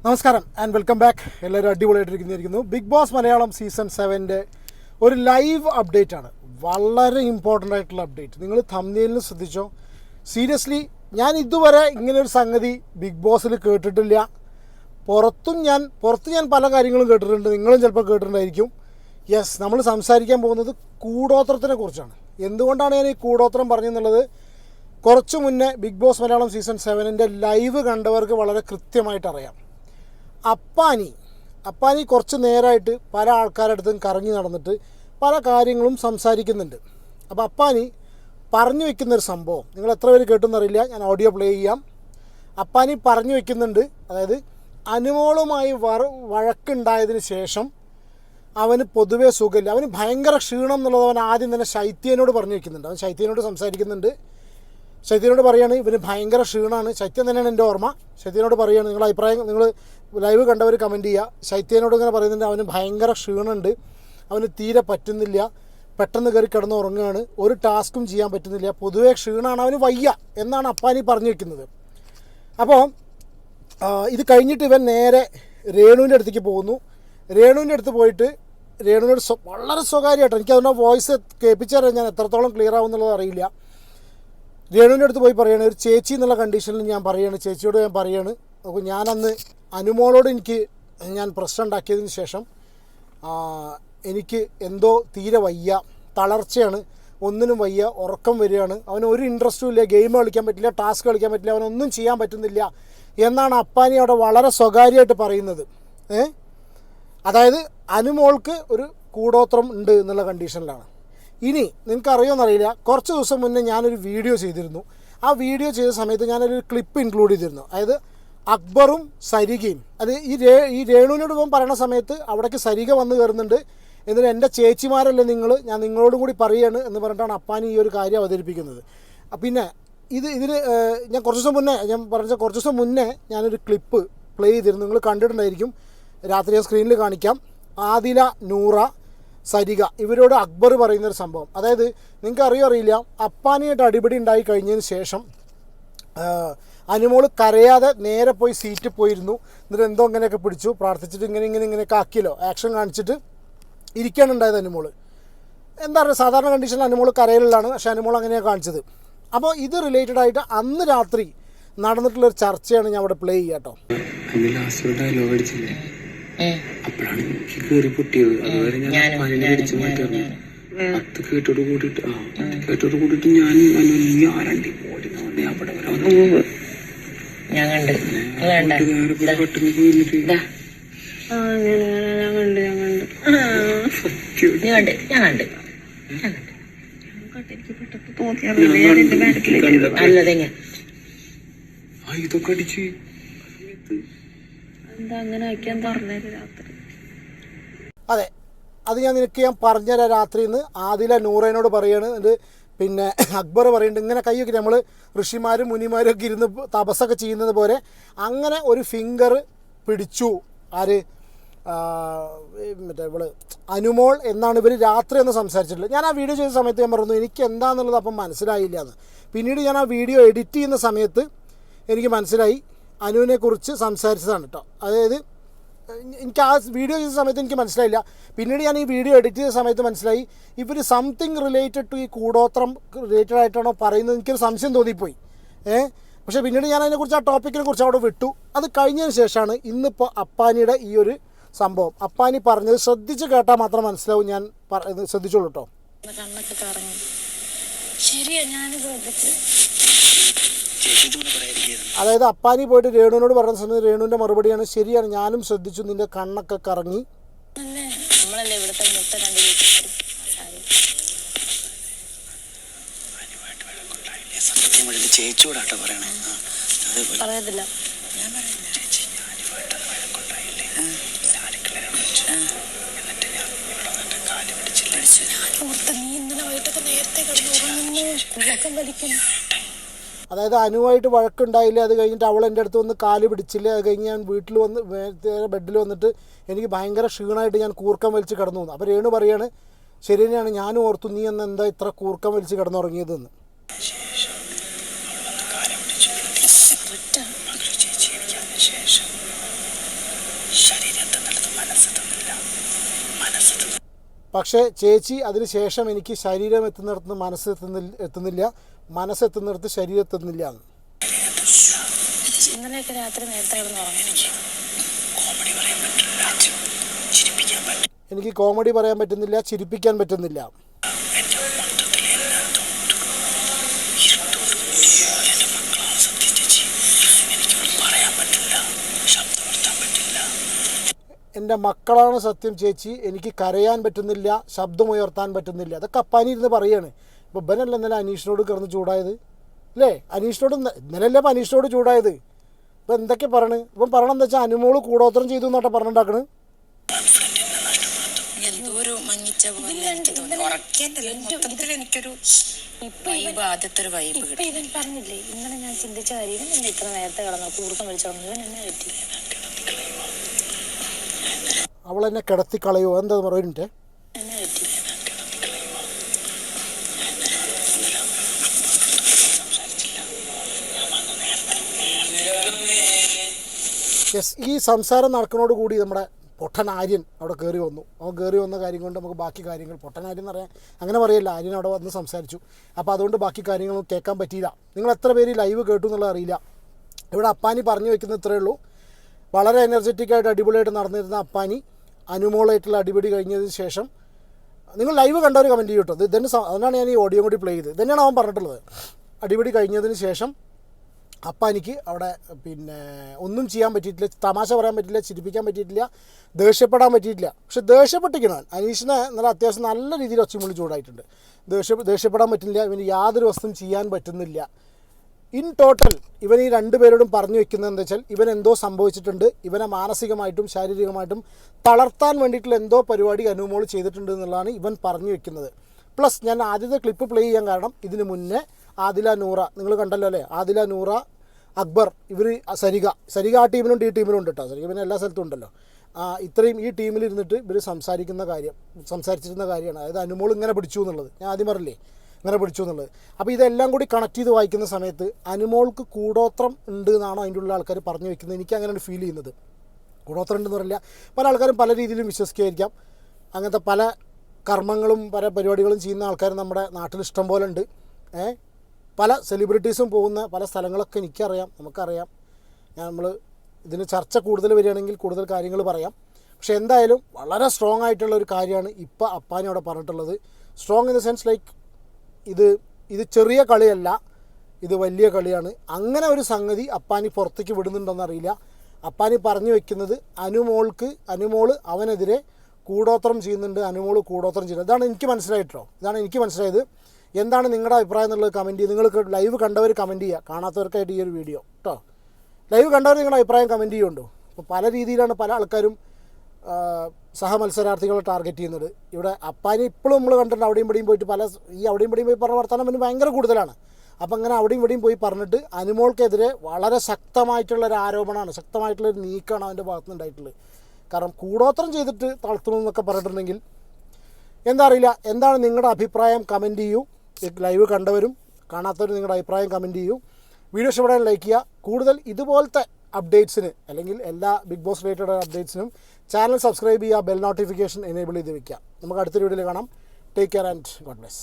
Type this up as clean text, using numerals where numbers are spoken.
നമസ്കാരം and welcome back. എല്ലാവരും അടിപൊളിയായിട്ടിരിക്കുന്നു. Big Boss Malayalam season 7 ഒരു ലൈവ് അപ്ഡേറ്റ് ആണ്. വളരെ ഇമ്പോർട്ടൻ്റ് ആയിട്ടുള്ള അപ്ഡേറ്റ്. നിങ്ങൾ തംബ്നെയിലിൽ ശ്രദ്ധിച്ചോ. സീരിയസ്ലി ഞാൻ ഇതുവരെ ഇങ്ങനൊരു സംഗതി ബിഗ് ബോസിൽ കേട്ടിട്ടില്ല. പുറത്ത് ഞാൻ പല കാര്യങ്ങളും കേട്ടിട്ടുണ്ട്, നിങ്ങളും ചിലപ്പോൾ കേട്ടിട്ടുണ്ടായിരിക്കും. യെസ്, നമ്മൾ സംസാരിക്കാൻ പോകുന്നത് കൂടോത്രത്തിനെ കുറിച്ചാണ്. എന്തുകൊണ്ടാണ് ഞാൻ ഈ കൂടോത്രം പറഞ്ഞെന്നുള്ളത് കുറച്ച് മുന്നേ Big Boss Malayalam season 7 live കണ്ടവർക്ക് വളരെ കൃത്യമായിട്ട് അറിയാം. അപ്പാനി കുറച്ച് നേരമായിട്ട് പല ആൾക്കാരുടെ അടുത്തും കറങ്ങി നടന്നിട്ട് പല കാര്യങ്ങളും സംസാരിക്കുന്നുണ്ട്. അപ്പോൾ അപ്പാനി പറഞ്ഞു വെക്കുന്നൊരു സംഭവം നിങ്ങൾ എത്ര പേര് കേട്ടെന്നറിയില്ല, ഞാൻ ഓഡിയോ പ്ലേ ചെയ്യാം. അപ്പാനി പറഞ്ഞു വെക്കുന്നുണ്ട്, അതായത് അനുമോളുമായി വഴക്കുണ്ടായതിന് ശേഷം അവന് പൊതുവേ സുഖമില്ല, അവന് ഭയങ്കര ക്ഷീണം എന്നുള്ളത് അവൻ ആദ്യം തന്നെ ശൈത്യനോട് പറഞ്ഞു വെക്കുന്നുണ്ട്. അവൻ ശൈത്യനോട് സംസാരിക്കുന്നുണ്ട്. ശൈത്യനോട് പറയുകയാണ് ഇവന് ഭയങ്കര ക്ഷീണമാണ്. ശൈത്യൻ തന്നെയാണ് എൻ്റെ ഓർമ്മ. ശൈത്യനോട് പറയുകയാണ്, നിങ്ങളുടെ അഭിപ്രായം നിങ്ങൾ ലൈവ് കണ്ടവർ കമൻറ്റ് ചെയ്യുക. ശൈത്യനോട് ഇങ്ങനെ പറയുന്നുണ്ട്, അവന് ഭയങ്കര ക്ഷീണമുണ്ട്, അവന് തീരെ പറ്റുന്നില്ല, പെട്ടെന്ന് കയറി കിടന്ന് ഉറങ്ങുകയാണ്, ഒരു ടാസ്കും ചെയ്യാൻ പറ്റുന്നില്ല, പൊതുവേ ക്ഷീണമാണ്, അവന് വയ്യ എന്നാണ് അപ്പാനി പറഞ്ഞു വെക്കുന്നത്. അപ്പോൾ ഇത് കഴിഞ്ഞിട്ട് ഇവൻ നേരെ രേണുവിൻ്റെ അടുത്തേക്ക് പോകുന്നു. രേണുവിൻ്റെ അടുത്ത് പോയിട്ട് രേണുവിനോട് വളരെ സ്വകാര്യമായിട്ട്, എനിക്ക് അതിൻ്റെ വോയിസ് കേൾപ്പിച്ചറിയാം, ഞാൻ എത്രത്തോളം ക്ലിയർ ആവും എന്നുള്ളത് അറിയില്ല. രേണുവിൻ്റെ അടുത്ത് പോയി പറയുകയാണ്, ഒരു ചേച്ചി എന്നുള്ള കണ്ടീഷനിൽ ഞാൻ പറയുകയാണ്, ചേച്ചിയോട് ഞാൻ പറയുകയാണ്, അപ്പോൾ ഞാനന്ന് അനുമോളോട് ഞാൻ പ്രശ്നം ഉണ്ടാക്കിയതിന് ശേഷം എനിക്ക് എന്തോ തീരെ വയ്യ, തളർച്ചയാണ്, ഒന്നിനും വയ്യ, ഉറക്കം വരികയാണ്, അവന് ഒരു ഇൻട്രസ്റ്റും ഇല്ല, ഗെയിം കളിക്കാൻ പറ്റില്ല, ടാസ്ക് കളിക്കാൻ പറ്റില്ല, അവനൊന്നും ചെയ്യാൻ പറ്റുന്നില്ല എന്നാണ് അപ്പാനി അവിടെ വളരെ സ്വകാര്യമായിട്ട് പറയുന്നത്. അതായത് അനുമോൾക്ക് ഒരു കൂടോത്രം ഉണ്ട് എന്നുള്ള കണ്ടീഷനിലാണ്. ഇനി നിങ്ങൾക്കറിയുമെന്നറിയില്ല, കുറച്ച് ദിവസം മുന്നേ ഞാനൊരു വീഡിയോ ചെയ്തിരുന്നു. ആ വീഡിയോ ചെയ്ത സമയത്ത് ഞാനൊരു ക്ലിപ്പ് ഇൻക്ലൂഡ് ചെയ്തിരുന്നു. അതായത് അക്ബറും സരികയും, അത് ഈ രേണുവിനോട് പോകാൻ പറയുന്ന സമയത്ത് അവിടേക്ക് സരിക വന്ന് കയറുന്നുണ്ട്. എന്നിട്ട് എൻ്റെ ചേച്ചിമാരല്ലേ നിങ്ങൾ, ഞാൻ നിങ്ങളോടും കൂടി പറയുകയാണ് എന്ന് പറഞ്ഞിട്ടാണ് അപ്പാനി ഈ ഒരു കാര്യം അവതരിപ്പിക്കുന്നത്. പിന്നെ ഇതിന് ഞാൻ കുറച്ച് ദിവസം മുന്നേ ഞാനൊരു ക്ലിപ്പ് പ്ലേ ചെയ്തിരുന്നു, നിങ്ങൾ കണ്ടിട്ടുണ്ടായിരിക്കും. രാത്രി ഞാൻ സ്ക്രീനിൽ കാണിക്കാം. ആദില, നൂറ, സരിക ഇവരോട് അക്ബർ പറയുന്നൊരു സംഭവം. അതായത് നിങ്ങൾക്ക് അറിയില്ല, അപ്പാനിയായിട്ട് അടിപിടി ഉണ്ടായി കഴിഞ്ഞതിന് ശേഷം അനുമോൾ കരയാതെ നേരെ പോയി സീറ്റിൽ പോയിരുന്നു. എന്നിട്ട് എന്തോ ഇങ്ങനെയൊക്കെ പിടിച്ചു പ്രാർത്ഥിച്ചിട്ട് ഇങ്ങനെയൊക്കെ ആക്കിയല്ലോ, ആക്ഷൻ കാണിച്ചിട്ട് ഇരിക്കുകയാണ് ഉണ്ടായത് അനുമോൾ. എന്താ പറയുക, സാധാരണ കണ്ടീഷനിൽ അനുമോൾ കരയിലുള്ളതാണ്, പക്ഷേ അനുമോൾ അങ്ങനെയാണ് കാണിച്ചത്. അപ്പോൾ ഇത് റിലേറ്റഡ് ആയിട്ട് അന്ന് രാത്രി നടന്നിട്ടുള്ളൊരു ചർച്ചയാണ് ഞാൻ അവിടെ പ്ലേ ചെയ്യാം കേട്ടോ. അപ്പോഴാണ് എനിക്ക് കയറി പൊട്ടിയത്. അതുവരെ ഞാൻ പനിനെ പിടിച്ചു മാറ്റായിരുന്നു. അത് കേട്ടോട് കൂടിയിട്ട് ഞാൻ ആരണ്ടി പോടി അവിടെ വേറെ പെട്ടെന്ന് പോയിട്ട് ഇതൊക്കെ അടിച്ച് അതെ, അത് ഞാൻ പറഞ്ഞുതരാം രാത്രി എന്ന് ആദില നൂറേനോട് പറയാണ്. ഇത് പിന്നെ അക്ബർ പറയുന്നുണ്ട്, ഇങ്ങനെ കൈയൊക്കെ നമ്മൾ ഋഷിമാരും മുനിമാരും ഒക്കെ ഇരുന്ന് തപസ്സൊക്കെ ചെയ്യുന്നത് പോലെ അങ്ങനെ ഒരു ഫിംഗർ പിടിച്ചു. ആര്, മറ്റേ ഇവള് അനുമോൾ എന്നാണ് ഇവർ രാത്രി ഒന്ന് സംസാരിച്ചിട്ടുള്ളത്. ഞാൻ ആ വീഡിയോ ചെയ്ത സമയത്ത് ഞാൻ പറഞ്ഞു എനിക്ക് എന്താണെന്നുള്ളത് അപ്പം മനസ്സിലായില്ല എന്ന്. പിന്നീട് ഞാൻ ആ വീഡിയോ എഡിറ്റ് ചെയ്യുന്ന സമയത്ത് എനിക്ക് മനസ്സിലായി അനുവിനെക്കുറിച്ച് സംസാരിച്ചതാണ് കേട്ടോ. അതായത് എനിക്ക് ആ വീഡിയോ ചെയ്ത സമയത്ത് എനിക്ക് മനസ്സിലായില്ല. പിന്നീട് ഞാൻ ഈ വീഡിയോ എഡിറ്റ് ചെയ്ത സമയത്ത് മനസ്സിലായി ഇവർ സംതിങ് റിലേറ്റഡ് ടു ഈ കൂടോത്രം റിലേറ്റഡ് ആയിട്ടാണോ പറയുന്നത്, എനിക്കൊരു സംശയം തോന്നിപ്പോയി. പക്ഷേ പിന്നീട് ഞാൻ അതിനെക്കുറിച്ച് ആ ടോപ്പിക്കിനെ കുറിച്ച് അവിടെ വിട്ടു. അത് കഴിഞ്ഞതിന് ശേഷമാണ് ഇന്നിപ്പോൾ അപ്പാനിയുടെ ഈ ഒരു സംഭവം അപ്പാനി പറഞ്ഞത് ശ്രദ്ധിച്ച് കേട്ടാൽ മാത്രം മനസ്സിലാവും. ഞാൻ ശ്രദ്ധിച്ചോളൂ കേട്ടോ. അതായത് അപ്പാനി പോയിട്ട് രേണുവിനോട് പറഞ്ഞ സമയത്ത് രേണുവിൻ്റെ മറുപടിയാണ്, ശരിയാണ് ഞാനും ശ്രദ്ധിച്ചു, നിന്റെ കണ്ണൊക്കെ കറങ്ങി. ചേച്ചിയോടാട്ടോ പറയണേ. പറയത്തില്ല. അതായത് അനുവായിട്ട് വഴക്കുണ്ടായില്ല, അത് കഴിഞ്ഞിട്ട് അവൾ എൻ്റെ അടുത്ത് വന്ന് കാല് പിടിച്ചില്ല, അത് കഴിഞ്ഞ് ഞാൻ വീട്ടിൽ വന്ന് ബെഡിൽ വന്നിട്ട് എനിക്ക് ഭയങ്കര ക്ഷീണമായിട്ട് ഞാൻ കൂർക്കം വലിച്ച് കിടന്നു. അപ്പോൾ രേണു പറയാണ്, ശരി തന്നെയാണ്, ഞാനും ഓർത്തു നീ എന്ന് എന്താ ഇത്ര കൂർക്കം വലിച്ച് കിടന്നുറങ്ങിയതെന്ന്. പക്ഷേ ചേച്ചി അതിന് ശേഷം എനിക്ക് ശരീരം എത്തുന്നിടത്ത് എത്തുന്നില്ല, മനസ്സെത്തുന്നിടത്ത് ശരീരം എത്തുന്നില്ല എന്ന്. ഇന്നലെയൊക്കെ രാത്രി നേരത്തെ എനിക്ക് കോമഡി പറയാൻ പറ്റുന്നില്ല, ചിരിപ്പിക്കാൻ പറ്റുന്നില്ല. എൻ്റെ മക്കളാണ് സത്യം ചേച്ചി, എനിക്ക് കരയാൻ പറ്റുന്നില്ല, ശബ്ദമുയർത്താൻ പറ്റുന്നില്ല. അതൊക്കെ അപ്പാനി ഇരുന്ന് പറയാണ്. ഇപ്പോൾ ഇവനല്ല ഇന്നലെ അനീഷിനോട് കിടന്ന് ചൂടായത് അല്ലേ? ഇന്നലെയല്ലേ ഇപ്പം അനീഷിനോട് ചൂടായത്. ഇപ്പം എന്തൊക്കെ പറയണ്? ഇപ്പം പറയണമെന്ന് വെച്ചാൽ അനുമോള് കൂടോത്രം ചെയ്തു എന്നാട്ടെ പറഞ്ഞിട്ടുണ്ടാക്കണ്. പറഞ്ഞില്ലേ ഇന്നലെ ഞാൻ ചിന്തിച്ച കാര്യം, ഇത്ര നേരത്തെ കിടന്നു കൂർക്കം വലിച്ചോളൂ എന്നെ പറ്റി. അവളെന്നെ കിടത്തി കളയോ എന്താ പറയുന്നുണ്ട്? യെസ്, ഈ സംസാരം നടക്കുന്നതോട് കൂടി നമ്മുടെ പൊട്ടൻ ആര്യൻ അവിടെ കയറി വന്നു. അവൻ കയറി വന്ന കാര്യം കൊണ്ട് നമുക്ക് ബാക്കി കാര്യങ്ങൾ, പൊട്ടൻ ആര്യൻ എന്ന് പറയാൻ അങ്ങനെ പറയല്ല, ആര്യൻ അവിടെ വന്ന് സംസാരിച്ചു. അപ്പോൾ അതുകൊണ്ട് ബാക്കി കാര്യങ്ങളൊന്നും കേൾക്കാൻ പറ്റിയില്ല. നിങ്ങൾ എത്ര പേര് ലൈവ് കേട്ടു എന്നുള്ളത് അറിയില്ല. ഇവിടെ അപ്പാനി പറഞ്ഞു വയ്ക്കുന്നത് ഇത്രയേ ഉള്ളൂ. വളരെ എനർജറ്റിക്കായിട്ട് അടിപൊളിയായിട്ട് നടന്നിരുന്ന അപ്പാനി അനുമോളായിട്ടുള്ള അടിപിടി കഴിഞ്ഞതിന് ശേഷം നിങ്ങൾ ലൈവ് കണ്ടവർ കമൻറ്റ് ചെയ്യും കേട്ടോ. ഇത് തന്നെ അതിനാണ് ഞാൻ ഈ ഓഡിയോ കൂടി പ്ലേ ചെയ്തത്. തന്നെയാണ് അവൻ പറഞ്ഞിട്ടുള്ളത്. അടിപിടി കഴിഞ്ഞതിന് ശേഷം അപ്പാനിക്ക് അവിടെ ഒന്നും ചെയ്യാൻ പറ്റിയിട്ടില്ല, തമാശ പറയാൻ പറ്റില്ല, ചിരിപ്പിക്കാൻ പറ്റിയിട്ടില്ല, ദേഷ്യപ്പെടാൻ പറ്റിയിട്ടില്ല. പക്ഷെ ദേഷ്യപ്പെട്ടിരിക്കണം. അനീഷിനെ നല്ല അത്യാവശ്യം നല്ല രീതിയിൽ ഒച്ചമുള്ളി ചൂടായിട്ടുണ്ട്. ദേഷ്യപ്പെടാൻ പറ്റുന്നില്ല, ഇവന് യാതൊരു വസ്തുവും ചെയ്യാൻ പറ്റുന്നില്ല. ഇൻ ടോട്ടൽ ഇവൻ ഈ രണ്ടുപേരോടും പറഞ്ഞു വെക്കുന്നത് എന്താ വെച്ചാൽ ഇവൻ എന്തോ സംഭവിച്ചിട്ടുണ്ട്, ഇവനെ മാനസികമായിട്ടും ശാരീരികമായിട്ടും തളർത്താൻ വേണ്ടിയിട്ടുള്ള എന്തോ പരിപാടി അനുമോൾ ചെയ്തിട്ടുണ്ട് എന്നുള്ളതാണ് ഇവൻ പറഞ്ഞു വെക്കുന്നത്. പ്ലസ് ഞാൻ ആദ്യത്തെ ക്ലിപ്പ് പ്ലേ ചെയ്യാൻ കാരണം ഇതിന് മുന്നേ ആദില നൂറ നിങ്ങൾ കണ്ടല്ലോ അല്ലേ, ആദില നൂറ അക്ബർ ഇവർ സരിക ആ ടീമിലുണ്ട് ഈ ടീമിലും ഉണ്ട് കേട്ടോ. സരിക പിന്നെ എല്ലാ സ്ഥലത്തും ഉണ്ടല്ലോ. ഇത്രയും ഈ ടീമിലിരുന്നിട്ട് ഇവർ സംസാരിച്ചിരുന്ന കാര്യമാണ്. അതായത് അനുമോൾ ഇങ്ങനെ പിടിച്ചു എന്നുള്ളത് ഞാൻ ആദ്യം പറഞ്ഞില്ലേ, ഇങ്ങനെ പിടിച്ചു എന്നുള്ളത്. അപ്പോൾ ഇതെല്ലാം കൂടി കണക്ട് ചെയ്ത് വായിക്കുന്ന സമയത്ത് അനുമോൾക്ക് കൂടോത്രം ഉണ്ട് എന്നാണോ അതിൻ്റെ ഉള്ള ആൾക്കാർ പറഞ്ഞു വെക്കുന്നത്. എനിക്ക് അങ്ങനെയാണ് ഫീൽ ചെയ്യുന്നത്. കൂടോത്രം ഉണ്ടെന്ന് പറയില്ല, പല ആൾക്കാരും പല രീതിയിലും വിശ്വസിക്കുമായിരിക്കാം. അങ്ങനത്തെ പല കർമ്മങ്ങളും പല പരിപാടികളും ചെയ്യുന്ന ആൾക്കാർ നമ്മുടെ നാട്ടിൽ ഇഷ്ടം പോലെ ഉണ്ട്. പല സെലിബ്രിറ്റീസും പോകുന്ന പല സ്ഥലങ്ങളൊക്കെ എനിക്കറിയാം, നമുക്കറിയാം. നമ്മൾ ഇതിന് ചർച്ച കൂടുതൽ വരികയാണെങ്കിൽ കൂടുതൽ കാര്യങ്ങൾ പറയാം. പക്ഷേ എന്തായാലും വളരെ സ്ട്രോങ് ആയിട്ടുള്ള ഒരു കാര്യമാണ് ഇപ്പോൾ അപ്പാനി അവിടെ പറഞ്ഞിട്ടുള്ളത്. Strong in the sense like ഇത് ചെറിയ കളിയല്ല, ഇത് വലിയ കളിയാണ്. അങ്ങനെ ഒരു സംഗതി അപ്പാനി പുറത്തേക്ക് വിടുന്നുണ്ടോയെന്നറിയില്ല. അപ്പാനി പറഞ്ഞു വെക്കുന്നത് അനുമോള് അവനെതിരെ കൂടോത്രം ചെയ്യുന്നുണ്ട്, അനുമോള് കൂടോത്രം ചെയ്യുന്നത്. ഇതാണ് എനിക്ക് മനസ്സിലായത്. എന്താണ് നിങ്ങളുടെ അഭിപ്രായം എന്നുള്ളത് കമൻറ്റ് ചെയ്യുക. നിങ്ങൾ ലൈവ് കണ്ടവർ കമൻറ്റ് ചെയ്യുക, കാണാത്തവർക്കായിട്ട് ഈ ഒരു വീഡിയോ കേട്ടോ. ലൈവ് കണ്ടവർ നിങ്ങളുടെ അഭിപ്രായം കമൻറ്റ് ചെയ്യുന്നുണ്ടോ? അപ്പോൾ പല രീതിയിലാണ് പല ആൾക്കാരും സഹമത്സരാർത്ഥികളെ ടാർഗറ്റ് ചെയ്യുന്നത്. ഇവിടെ അപ്പാനി ഇപ്പോഴും നമ്മൾ കണ്ടിട്ടുണ്ട് അവിടെയും ഇവിടെയും പോയിട്ട് അവിടെയും ഇവിടെയും പോയി പറഞ്ഞ വർത്തമാനം പിന്നെ ഭയങ്കര കൂടുതലാണ്. അപ്പോൾ അങ്ങനെ അവിടെയും ഇവിടെയും പോയി പറഞ്ഞിട്ട് അനുമോൾക്കെതിരെ വളരെ ശക്തമായിട്ടുള്ളൊരു ആരോപണമാണ്, ശക്തമായിട്ടുള്ളൊരു നീക്കമാണ് അവൻ്റെ ഭാഗത്ത് നിന്നുണ്ടായിട്ടുള്ളത്. കാരണം കൂടോത്രം ചെയ്തിട്ട് തളർത്തണമെന്നൊക്കെ പറഞ്ഞിട്ടുണ്ടെങ്കിൽ എന്താ അറിയില്ല. എന്താണ് നിങ്ങളുടെ അഭിപ്രായം കമൻറ്റ് ചെയ്യൂ. ലൈവ് കണ്ടവരും കാണാത്തവരും നിങ്ങളുടെ അഭിപ്രായം കമൻറ്റ് ചെയ്യൂ. വീഡിയോ ഇഷ്ടപ്പെടാൻ ലൈക്ക് ചെയ്യുക. കൂടുതൽ ഇതുപോലത്തെ അപ്ഡേറ്റ്സിന് അല്ലെങ്കിൽ എല്ലാ ബിഗ് ബോസ് റിലേറ്റഡ് അപ്ഡേറ്റ്സിനും ചാനൽ സബ്സ്ക്രൈബ് ചെയ്യുക, ബെൽ നോട്ടിഫിക്കേഷൻ എനേബിൾ ചെയ്ത് വെക്കുക. നമുക്ക് അടുത്തൊരു വീഡിയോയിൽ കാണാം. Take care and God bless.